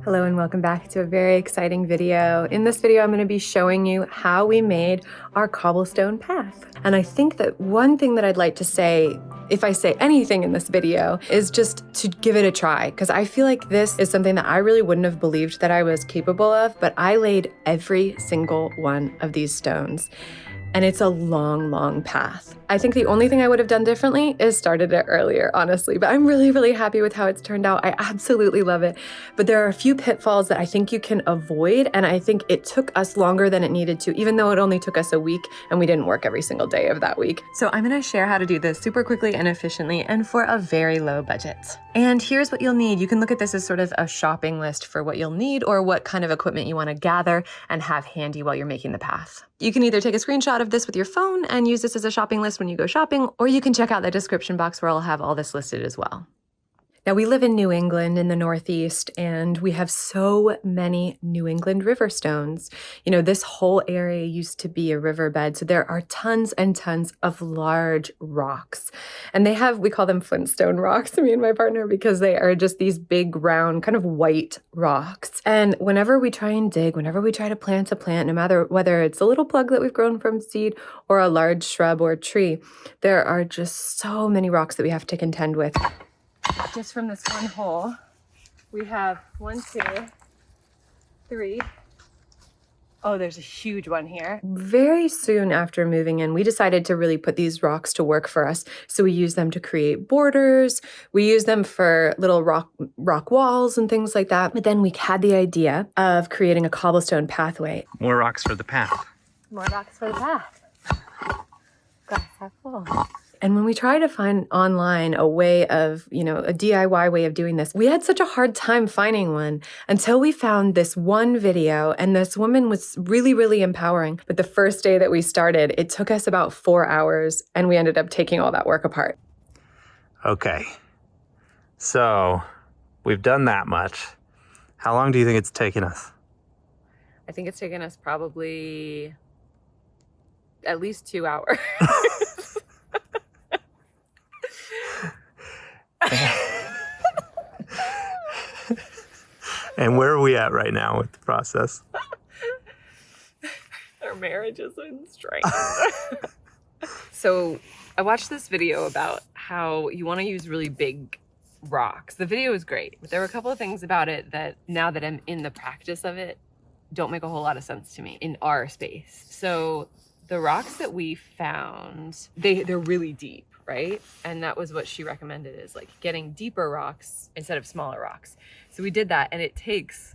Hello and welcome back to a very exciting video. In this video, I'm going to be showing you how we made our cobblestone path. And I think that one thing that I'd like to say, if I say anything in this video, is just to give it a try. Because I feel like this is something that I really wouldn't have believed that I was capable of, but I laid every single one of these stones. And it's a long, long path. I think the only thing I would have done differently is started it earlier, honestly. But I'm really, really happy with how it's turned out. I absolutely love it. But there are a few pitfalls that I think you can avoid. And I think it took us longer than it needed to, even though it only took us a week and we didn't work every single day of that week. So I'm gonna share how to do this super quickly and efficiently and for a very low budget. And here's what you'll need. You can look at this as sort of a shopping list for what you'll need or what kind of equipment you wanna gather and have handy while you're making the path. You can either take a screenshot of this with your phone and use this as a shopping list when you go shopping, or you can check out the description box where I'll have all this listed as well. Now, we live in New England in the Northeast, and we have so many New England river stones. You know, this whole area used to be a riverbed, so there are tons and tons of large rocks. And we call them Flintstone rocks, me and my partner, because they are just these big, round, kind of white rocks. And whenever we try and dig, whenever we try to plant a plant, no matter whether it's a little plug that we've grown from seed or a large shrub or tree, there are just so many rocks that we have to contend with. Just from this one hole, we have 1, 2, 3. Oh, there's a huge one here. Very soon after moving in, we decided to really put these rocks to work for us. So we use them to create borders. We use them for little rock walls and things like that. But then we had the idea of creating a cobblestone pathway. More rocks for the path. More rocks for the path. Glass half full. And when we try to find online a way of, a DIY way of doing this, we had such a hard time finding one until we found this one video, and this woman was really, really empowering. But the first day that we started, it took us about 4 hours, and we ended up taking all that work apart. Okay, so we've done that much. How long do you think it's taken us? I think it's taken us probably at least 2 hours. And where are we at right now with the process? Our marriage is in strain. So I watched this video about how you want to use really big rocks. The video is great, but there were a couple of things about it that, now that I'm in the practice of it, don't make a whole lot of sense to me in our space. So the rocks that we found, they're really deep, right? And that was what she recommended, is like getting deeper rocks instead of smaller rocks. So we did that, and it takes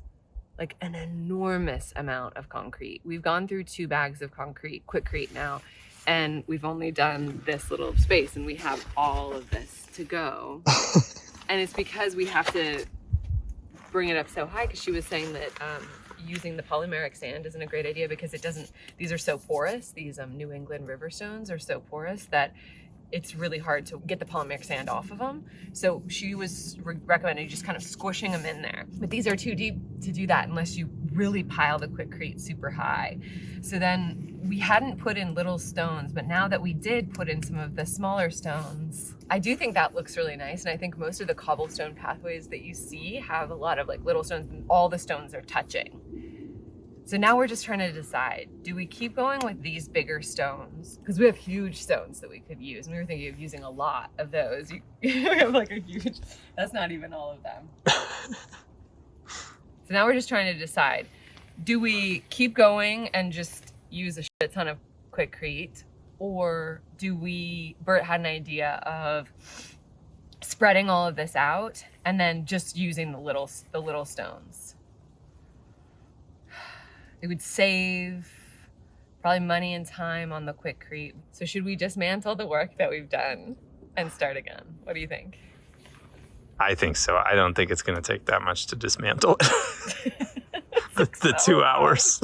like an enormous amount of concrete. We've gone through 2 bags of concrete, Quikrete now, and we've only done this little space, and we have all of this to go. And it's because we have to bring it up so high, because she was saying that using the polymeric sand isn't a great idea because these are so porous. These New England river stones are so porous that it's really hard to get the polymeric sand off of them. So she was recommending just kind of squishing them in there. But these are too deep to do that unless you really pile the Quikrete super high. So then we hadn't put in little stones, but now that we did put in some of the smaller stones, I do think that looks really nice. And I think most of the cobblestone pathways that you see have a lot of like little stones, and all the stones are touching. So now we're just trying to decide, do we keep going with these bigger stones? Because we have huge stones that we could use. And we were thinking of using a lot of those. We have like a huge, that's not even all of them. So now we're just trying to decide, do we keep going and just use a shit ton of Quikrete? Or Burt had an idea of spreading all of this out and then just using the little stones. It would save probably money and time on the Quikrete. So should we dismantle the work that we've done and start again? What do you think? I think so. I don't think it's going to take that much to dismantle it. the 2 hours.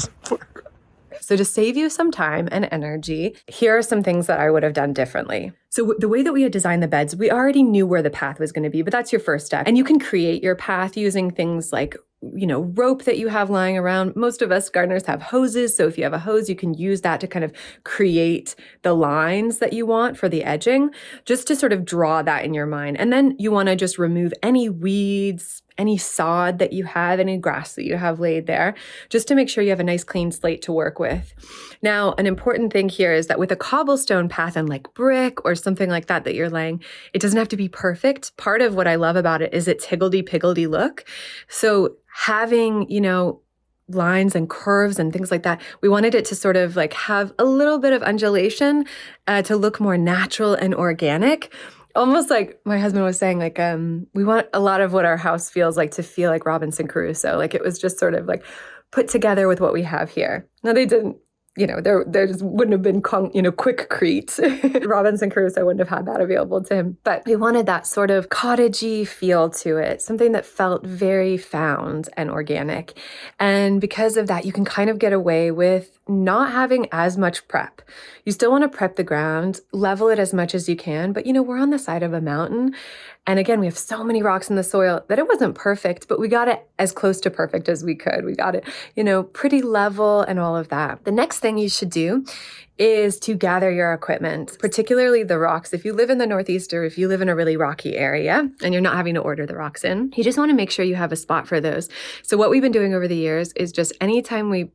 So to save you some time and energy, here are some things that I would have done differently. So the way that we had designed the beds, we already knew where the path was going to be, but that's your first step. And you can create your path using things like rope that you have lying around. Most of us gardeners have hoses. So if you have a hose, you can use that to kind of create the lines that you want for the edging, just to sort of draw that in your mind. And then you want to just remove any weeds, any sod that you have, any grass that you have laid there, just to make sure you have a nice clean slate to work with. Now, an important thing here is that with a cobblestone path and like brick or something like that you're laying, it doesn't have to be perfect. Part of what I love about it is its higgledy-piggledy look. So having, lines and curves and things like that, we wanted it to sort of like have a little bit of undulation to look more natural and organic. Almost like my husband was saying, like, we want a lot of what our house feels like to feel like Robinson Crusoe. Like it was just sort of like put together with what we have here. Now they didn't, there just wouldn't have been, Quikrete. Robinson Crusoe wouldn't have had that available to him. But we wanted that sort of cottagey feel to it, something that felt very found and organic. And because of that, you can kind of get away with not having as much prep. You still want to prep the ground, level it as much as you can, but we're on the side of a mountain. And again, we have so many rocks in the soil that it wasn't perfect, but we got it as close to perfect as we could. We got it, pretty level and all of that. The next thing you should do is to gather your equipment, particularly the rocks. If you live in the Northeast or if you live in a really rocky area and you're not having to order the rocks in, you just want to make sure you have a spot for those. So what we've been doing over the years is just anytime we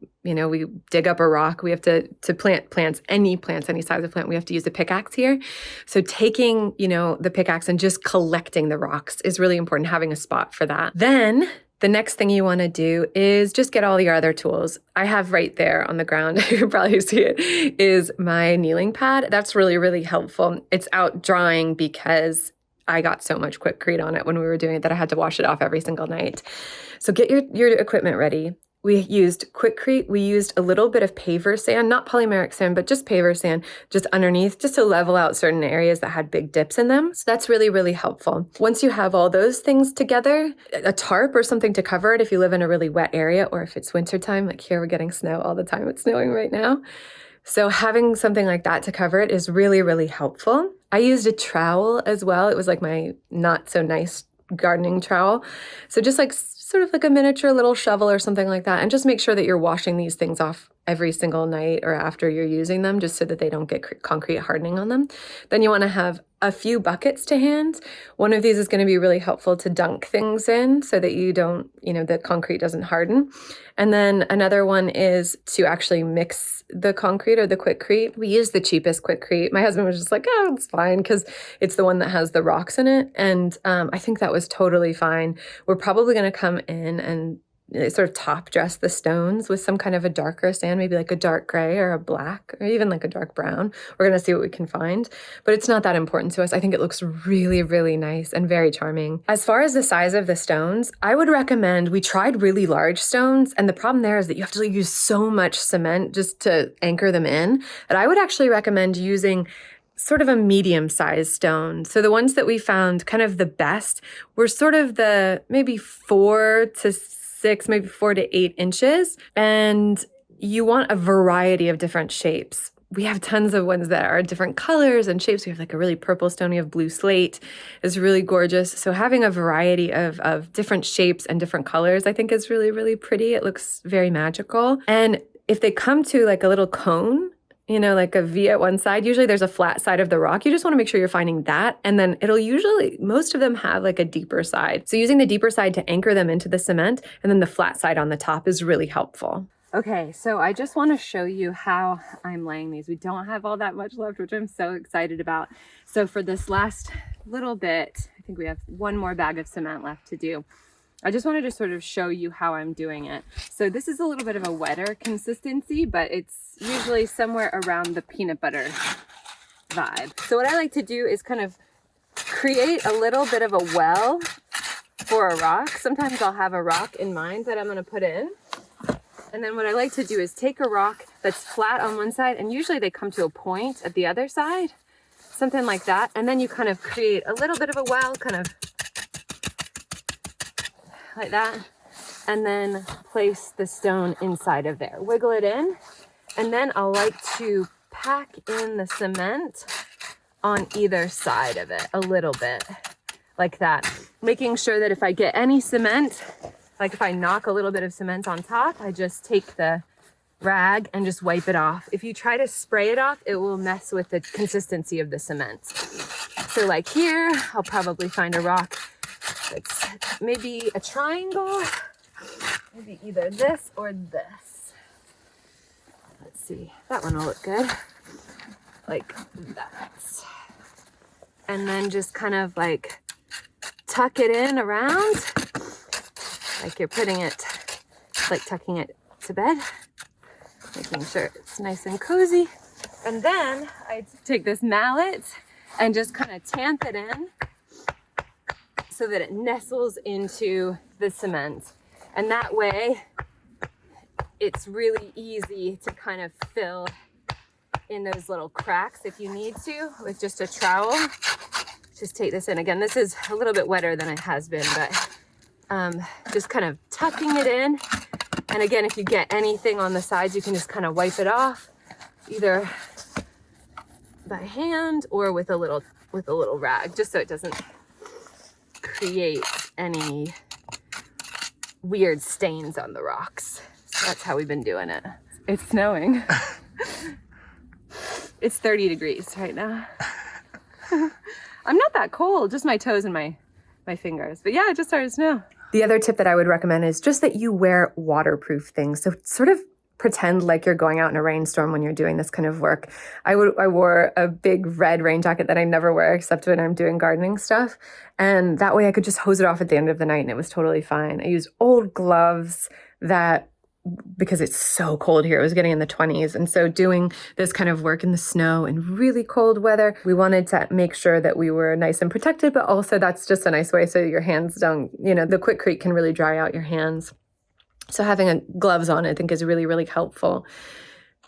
dig up a rock, we have to plant plants, any size of plant, we have to use a pickaxe here. So taking, the pickaxe and just collecting the rocks is really important, having a spot for that. Then the next thing you want to do is just get all your other tools. I have right there on the ground, you can probably see it, is my kneeling pad. That's really, really helpful. It's out drying because I got so much Quikrete on it when we were doing it that I had to wash it off every single night. So get your equipment ready. We used Quikrete. We used a little bit of Paver sand, not polymeric sand, but just Paver sand, just underneath, just to level out certain areas that had big dips in them. So that's really, really helpful. Once you have all those things together, a tarp or something to cover it if you live in a really wet area, or if it's wintertime, like here we're getting snow all the time. It's snowing right now. So having something like that to cover it is really, really helpful. I used a trowel as well. It was like my not so nice gardening trowel. So just like sort of like a miniature little shovel or something like that. And just make sure that you're washing these things off every single night or after you're using them, just so that they don't get concrete hardening on them. Then you want to have a few buckets to hand. One of these is going to be really helpful to dunk things in so that you don't, the concrete doesn't harden. And then another one is to actually mix the concrete or the Quikrete. We use the cheapest Quikrete. My husband was just like, oh, it's fine, because it's the one that has the rocks in it. And I think that was totally fine. We're probably going to come in and sort of top dress the stones with some kind of a darker sand, maybe like a dark gray or a black or even like a dark brown. We're going to see what we can find, but it's not that important to us. I think it looks really, really nice and very charming. As far as the size of the stones, I would recommend, we tried really large stones, and the problem there is that you have to use so much cement just to anchor them in, that I would actually recommend using sort of a medium-sized stone. So the ones that we found kind of the best were sort of the maybe 4 to 6, maybe 4 to 8 inches. And you want a variety of different shapes. We have tons of ones that are different colors and shapes. We have like a really purple stone. We have blue slate. It's really gorgeous. So having a variety of different shapes and different colors, I think is really, really pretty. It looks very magical. And if they come to like a little cone, like a V at one side, usually there's a flat side of the rock. You just want to make sure you're finding that. And then it'll usually, most of them have like a deeper side. So using the deeper side to anchor them into the cement, and then the flat side on the top is really helpful. Okay, so I just want to show you how I'm laying these. We don't have all that much left, which I'm so excited about. So for this last little bit, I think we have one more bag of cement left to do. I just wanted to sort of show you how I'm doing it. So this is a little bit of a wetter consistency, but it's usually somewhere around the peanut butter vibe. So what I like to do is kind of create a little bit of a well for a rock. Sometimes I'll have a rock in mind that I'm going to put in. And then what I like to do is take a rock that's flat on one side, and usually they come to a point at the other side, something like that. And then you kind of create a little bit of a well, kind of like that, and then place the stone inside of there. Wiggle it in, and then I'll like to pack in the cement on either side of it a little bit, like that. Making sure that if I get any cement, like if I knock a little bit of cement on top, I just take the rag and just wipe it off. If you try to spray it off, it will mess with the consistency of the cement. So like here, I'll probably find a rock It's maybe a triangle, maybe either this or this. Let's see, that one will look good. Like that. And then just kind of like tuck it in around, like you're putting it, like tucking it to bed, making sure it's nice and cozy. And then I take this mallet and just kind of tamp it in so that it nestles into the cement. And that way it's really easy to kind of fill in those little cracks if you need to with just a trowel. Just take this in. Again, this is a little bit wetter than it has been, but just kind of tucking it in. And again, if you get anything on the sides, you can just kind of wipe it off, either by hand or with a little rag, just so it doesn't create any weird stains on the rocks. So that's how we've been doing it. It's snowing. It's 30 degrees right now. I'm not that cold, just my toes and my fingers. But yeah, it just started to snow. The other tip that I would recommend is just that you wear waterproof things. So sort of pretend like you're going out in a rainstorm when you're doing this kind of work. I wore a big red rain jacket that I never wear except when I'm doing gardening stuff. And that way I could just hose it off at the end of the night and it was totally fine. I used old gloves that, because it's so cold here, it was getting in the 20s. And so doing this kind of work in the snow and really cold weather, we wanted to make sure that we were nice and protected, but also that's just a nice way so your hands don't, the Quikrete can really dry out your hands. So having gloves on, I think, is really, really helpful.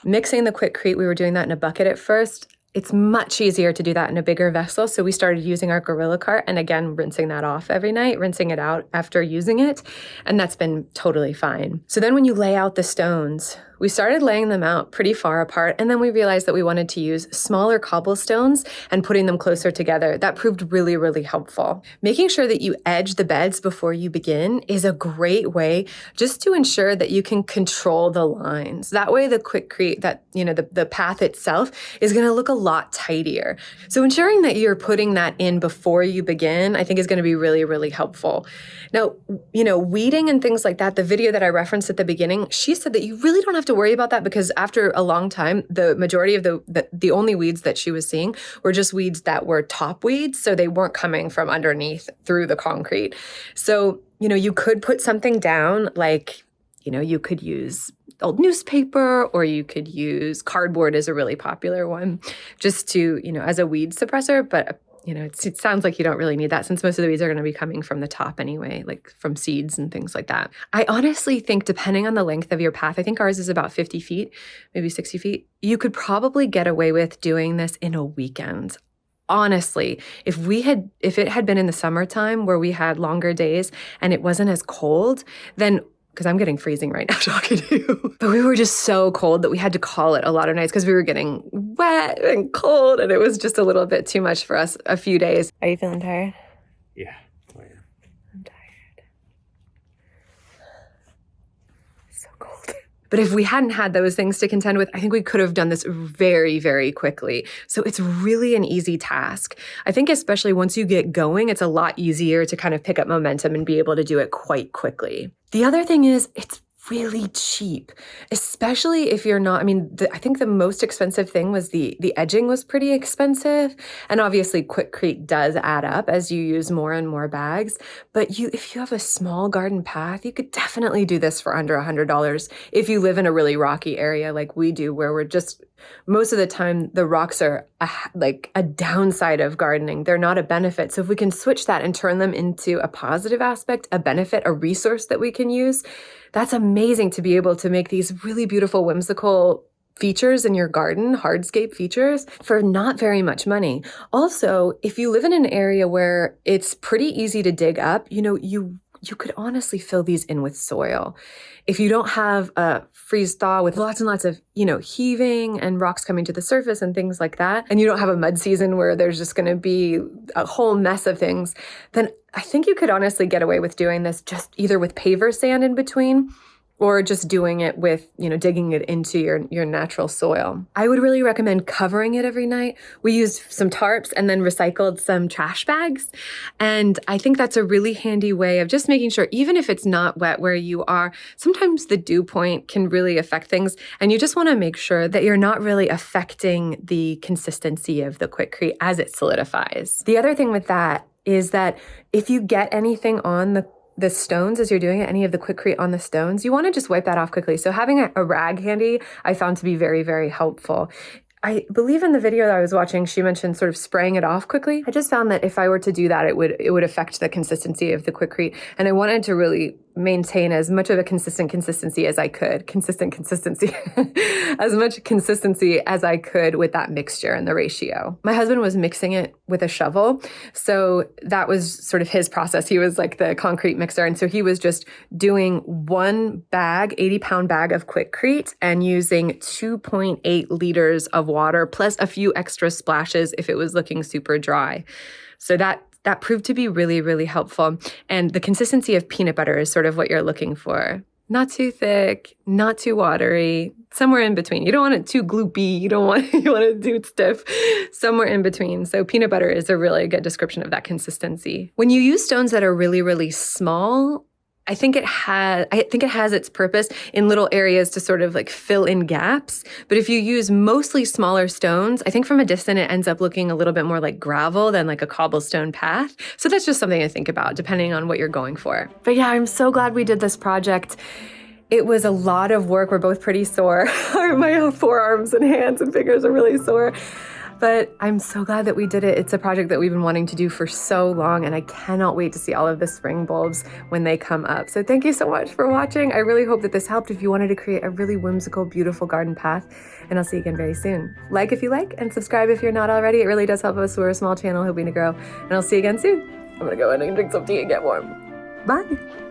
Mixing the Quikrete, we were doing that in a bucket at first. It's much easier to do that in a bigger vessel. So we started using our Gorilla Cart and again, rinsing that off every night, rinsing it out after using it. And that's been totally fine. So then when you lay out the stones, we started laying them out pretty far apart. And then we realized that we wanted to use smaller cobblestones and putting them closer together. That proved really, really helpful. Making sure that you edge the beds before you begin is a great way just to ensure that you can control the lines. That way the Quikrete, the path itself is going to look a lot tidier. So ensuring that you're putting that in before you begin, I think is going to be really, really helpful. Now, weeding and things like that, the video that I referenced at the beginning, she said that you really don't have to worry about that because after a long time, the majority of the only weeds that she was seeing were just weeds that were top weeds. So they weren't coming from underneath through the concrete. So, you could put something down like, you could use old newspaper or you could use cardboard is a really popular one just to, as a weed suppressor. But it sounds like you don't really need that since most of the weeds are going to be coming from the top anyway, like from seeds and things like that. I honestly think depending on the length of your path, I think ours is about 50 feet, maybe 60 feet. You could probably get away with doing this in a weekend. Honestly, if it had been in the summertime where we had longer days and it wasn't as cold, then because I'm getting freezing right now talking to you. But we were just so cold that we had to call it a lot of nights because we were getting wet and cold and it was just a little bit too much for us a few days. Are you feeling tired? Yeah. Oh, yeah. I'm tired. So cold. But if we hadn't had those things to contend with, I think we could have done this very, very quickly. So it's really an easy task. I think especially once you get going, it's a lot easier to kind of pick up momentum and be able to do it quite quickly. The other thing is it's really cheap, especially if you're not, I think the most expensive thing was the edging was pretty expensive. And obviously Quikrete does add up as you use more and more bags. But if you have a small garden path, you could definitely do this for under $100 if you live in a really rocky area like we do, where we're just, most of the time the rocks are like a downside of gardening. They're not a benefit. So if we can switch that and turn them into a positive aspect, a benefit, a resource that we can use, that's amazing to be able to make these really beautiful, whimsical features in your garden, hardscape features, for not very much money. Also, if you live in an area where it's pretty easy to dig up, you could honestly fill these in with soil. If you don't have a freeze thaw with lots and lots of, heaving and rocks coming to the surface and things like that, and you don't have a mud season where there's just going to be a whole mess of things, then I think you could honestly get away with doing this just either with paver sand in between or just doing it with, digging it into your natural soil. I would really recommend covering it every night. We used some tarps and then recycled some trash bags. And I think that's a really handy way of just making sure, even if it's not wet where you are, sometimes the dew point can really affect things. And you just want to make sure that you're not really affecting the consistency of the Quikrete as it solidifies. The other thing with that is that if you get anything on the stones as you're doing it, any of the Quikrete on the stones, you want to just wipe that off quickly. So having a rag handy, I found to be very, very helpful. I believe in the video that I was watching, she mentioned sort of spraying it off quickly. I just found that if I were to do that, it would affect the consistency of the Quikrete. And I wanted to really maintain as much of a consistent consistency as I could. As much consistency as I could with that mixture and the ratio. My husband was mixing it with a shovel. So that was sort of his process. He was like the concrete mixer. And so he was just doing one bag, 80-pound bag of Quikrete and using 2.8 liters of water plus a few extra splashes if it was looking super dry. So that proved to be really, really helpful. And the consistency of peanut butter is sort of what you're looking for. Not too thick, not too watery, somewhere in between. You don't want it too gloopy. You want it too stiff, somewhere in between. So peanut butter is a really good description of that consistency. When you use stones that are really, really small, I think it has its purpose in little areas to sort of like fill in gaps. But if you use mostly smaller stones, I think from a distance it ends up looking a little bit more like gravel than like a cobblestone path. So that's just something to think about depending on what you're going for. But yeah, I'm so glad we did this project. It was a lot of work. We're both pretty sore. My forearms and hands and fingers are really sore. But I'm so glad that we did it. It's a project that we've been wanting to do for so long, and I cannot wait to see all of the spring bulbs when they come up. So thank you so much for watching. I really hope that this helped if you wanted to create a really whimsical, beautiful garden path, and I'll see you again very soon. Like if you like, and subscribe if you're not already. It really does help us. We're a small channel hoping to grow, and I'll see you again soon. I'm gonna go in and drink some tea and get warm. Bye.